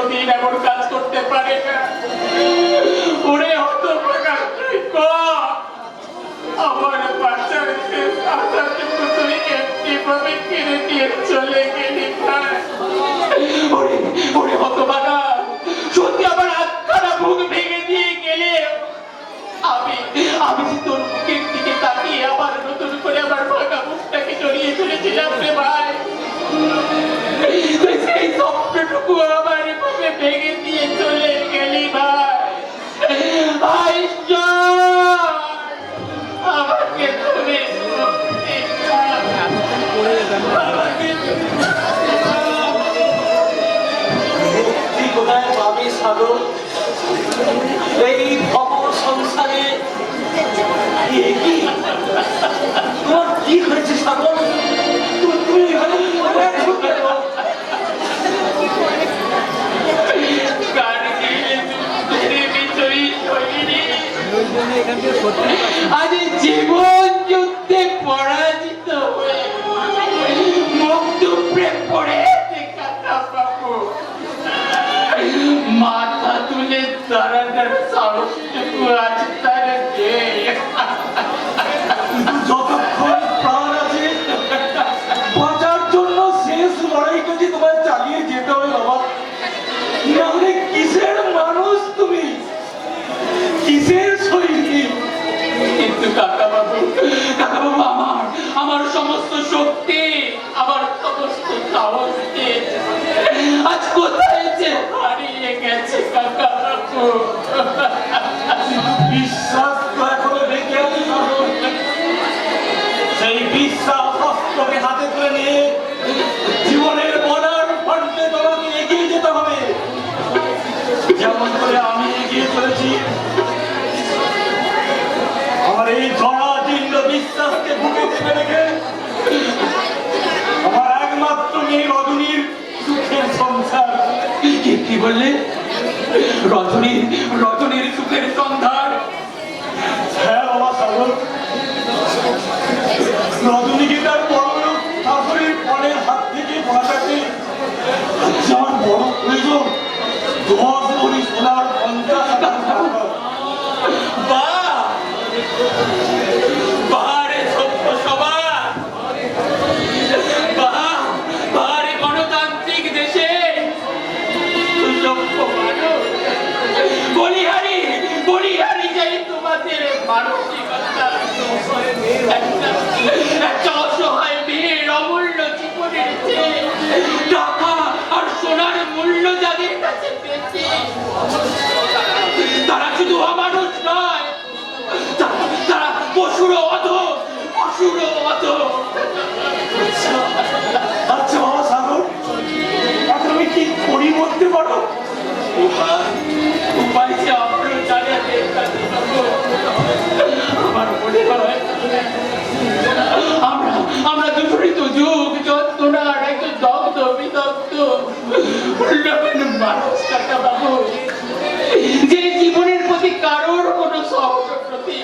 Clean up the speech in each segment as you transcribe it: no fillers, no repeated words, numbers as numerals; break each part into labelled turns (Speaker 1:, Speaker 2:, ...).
Speaker 1: কোনোদিন এমন কাজ করতে পারে না। ওরে হতভাগা আমার বাচ্চার আশাটুকু তুই এমনিভাবে কেড়ে দিয়ে চলে গেলি ভাই। ওরে ওরে হতভাগা, সত্যি আমার আত্মারা বুক ভেঙে দিয়ে গেলে আমি যে তোর মুখের দিকে তাকিয়ে আবার নতুন করে আমার ভাগা মুখটাকে জড়িয়ে ফেলেছিলাম রে ভাই। সেই স্বপ্নটুকু আমার বুকে ভেঙে দিয়ে চলে গেলি ভাই। আমাকে তুমি
Speaker 2: কোথায় পাবি সাগর? এই ভব সংসারে তোমার কি হয়েছে সাগর? তুমি
Speaker 1: আজ জীবন যুদ্ধে পরাজিত হয়ে মুক্তপ্রে পড়েছে কাকা বাবু। মাথা তুলে দাঁড়ানোর সাহসটুকু আজ তার
Speaker 2: যতক্ষণ প্রাণ আছে বাঁচার জন্য শেষ লড়াইটা যে তোমায় চালিয়ে যেতে হবে বাবা। নাহলে কিসের মানুষ তুমি, কিসের সৈনিক?
Speaker 1: কিন্তু কাকা বাবু আমার সমস্ত শক্তি, আমার সমস্ত সাহসকে আজ কোথায় যে হারিয়ে গেছে কাকা বাবু।
Speaker 2: বিশ্বাস তো এখনো বেঁচে আছে সাগর। সেই বিশ্বাস অস্ত্রকে হাতে তুলে নিয়ে জীবনের বর্ডার ফ্রন্টে তোমাকে এগিয়ে যেতে হবে। যেমন করে আমি এগিয়ে চলেছি, আমার এই জরাজীর্ণ বিশ্বাসকে বুকে চেপে রেখে আমার একমাত্র মেয়ে রজনীর সুখের সংসার।
Speaker 1: কি বললে? রজনীর সুখের সন্ধান?
Speaker 2: হ্যাঁ বাবা সাগর, রজনীকে তার বড় শাশুড়ির পরের হাত থেকে বাঁচাতে আমার বড় প্রয়োজন 10 ভরি সোনার 50,000 টাকা।
Speaker 1: বাহারে সভ্য সমাজ, বাহারে গণতান্ত্রিক দেশে সভ্য মানুষ বলিহারি যাই তোমাদের মানসিকতা। একটা অসহায় মেয়ের অমূল্য জীবনের চেয়ে টাকা আর সোনার মূল্য যাদের কাছে বেশি, তারা শুধু অমানুষ নয়, তারা পশুরও অধম।
Speaker 2: আচ্ছা বাবা সাগর, এখন আমি কি করি বলতে পারো?
Speaker 1: উপায় যে আপনার জানাতে আমার মনে হয় আমরা দুপুরি তো যুগ যন্ত্রণার একটু দগ্ধ বিদগ্ধ মানুষ কাকা বাবু, যে জীবনের প্রতি কারোর কোনো সহযোগী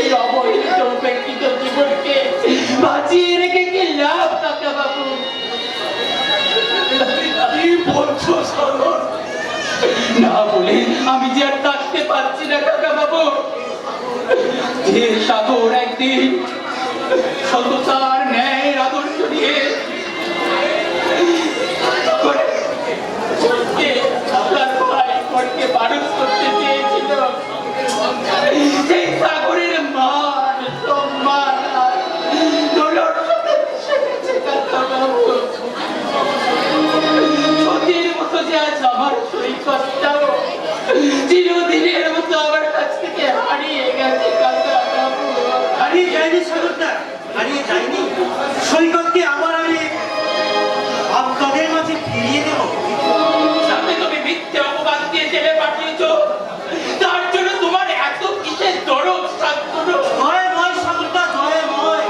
Speaker 1: এই অবহেলিত উপেক্ষিত জীবনকে বাঁচিয়ে রেখে কি লাভ কাকা বাবু?
Speaker 2: কি বলছো সাগর?
Speaker 1: না বলে আমি যে আর থাকতে পারছি না কাকা বাবু। যে সাগর একদিন সততার ন্যায়ের আদর্শ নিয়ে মানুষ করতে চেয়েছিল, সেই সাগরের মান সম্মান সতীর মতো যে আজ আমার সৈকতটাও চিরদিনের মতো আমার কাছ থেকে হারিয়ে গেছে কাকা বাবু।
Speaker 2: হারিয়ে যায়নি সাগরটা, হারিয়ে যায়নি। সৈকতকে আবার আমি আপনাদের মাঝে ফিরিয়ে দেব।
Speaker 1: সামনে তুমি মিথ্যে অপবাদ দিয়ে জেলে পাঠিয়েছো, তার জন্য তোমার এত কিসের দরদ শান্তনু?
Speaker 2: জয়ময় সাগরটা, জয়ময়।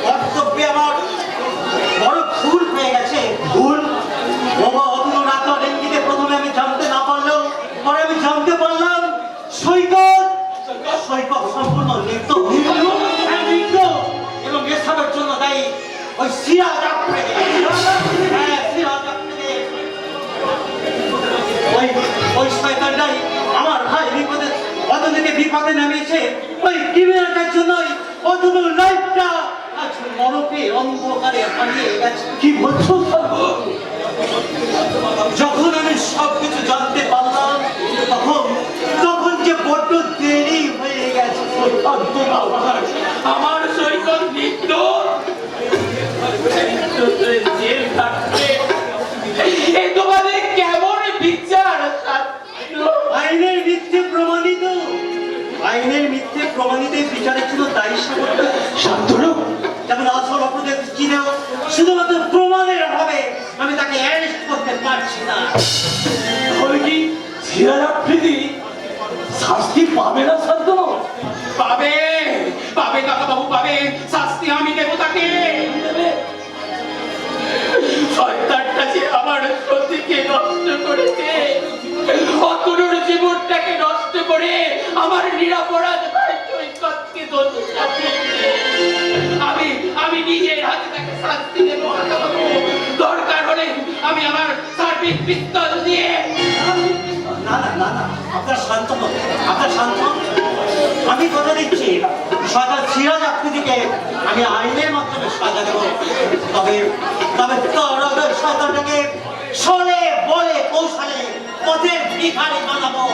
Speaker 2: কর্তব্যে আমার বড় ভুল হয়ে গেছে। ভুল বাবা অন্য রাখার ইঙ্গিতে প্রথমে আমি জানতে না পারলেও পরে আমি জানতে পারলাম সৈকত সম্পূর্ণ লিপ্ত এবং এসবের জন্য দায়ী ওই
Speaker 3: বিপদে নামিয়েছে ওই ক্রিমিনালটার জন্যই অতনুর লাইফটা আজ নরকে অন্ধকারে হারিয়ে গেছে।
Speaker 2: কি বলছো
Speaker 3: যখন আমি সবকিছু জানতে পারলাম তখন তখন যে বড্ড দেরি হয়ে গেছে।
Speaker 1: আমার সৈকত নির্দোষ জেল থাকবে এ তোমাদের কেমন বিচার
Speaker 3: আইনের মিথ্যে প্রমাণিত, আইনের মিথ্যে প্রমাণিত বিচারের জন্য দায়ী সামর্থ্য
Speaker 1: শান্তনু
Speaker 3: যেমন আসল অপরাধ চিনেও শুধুমাত্র প্রমাণের অভাবে আমি তাকে অ্যারেস্ট করতে পারছি না।
Speaker 2: তাহলে কি সিরাজ আফ্রিদি শাস্তি পাবে না শান্তনু?
Speaker 1: পাবে পাবে কাকা বাবু পাবে শাস্তি আমি দেবো তাকে শয়তানটা যে আমার সতীকে নষ্ট করেছে অতনুর জীবনটাকে নষ্ট করে আমার নিরাপরাধ ভাই সৈকতকে দোষ চাপিয়েছে। আমি আমি নিজের হাতে তাকে শাস্তি দেবো কাকা বাবু দরকার হলে আমি আমার সার্ভিস পিস্তল দিয়ে
Speaker 3: না না না না, আপনার শান্ত হন, আপনার শান্ত হন। আমি কথা দিচ্ছি সরকার সিরাজ আফ্রিদিকে আমি আইনের মাধ্যমে সাজা দেবো, তবে তবে তোর সরকারটাকে ছলে বলে কৌশলে পথের ভিখারি বানাবো।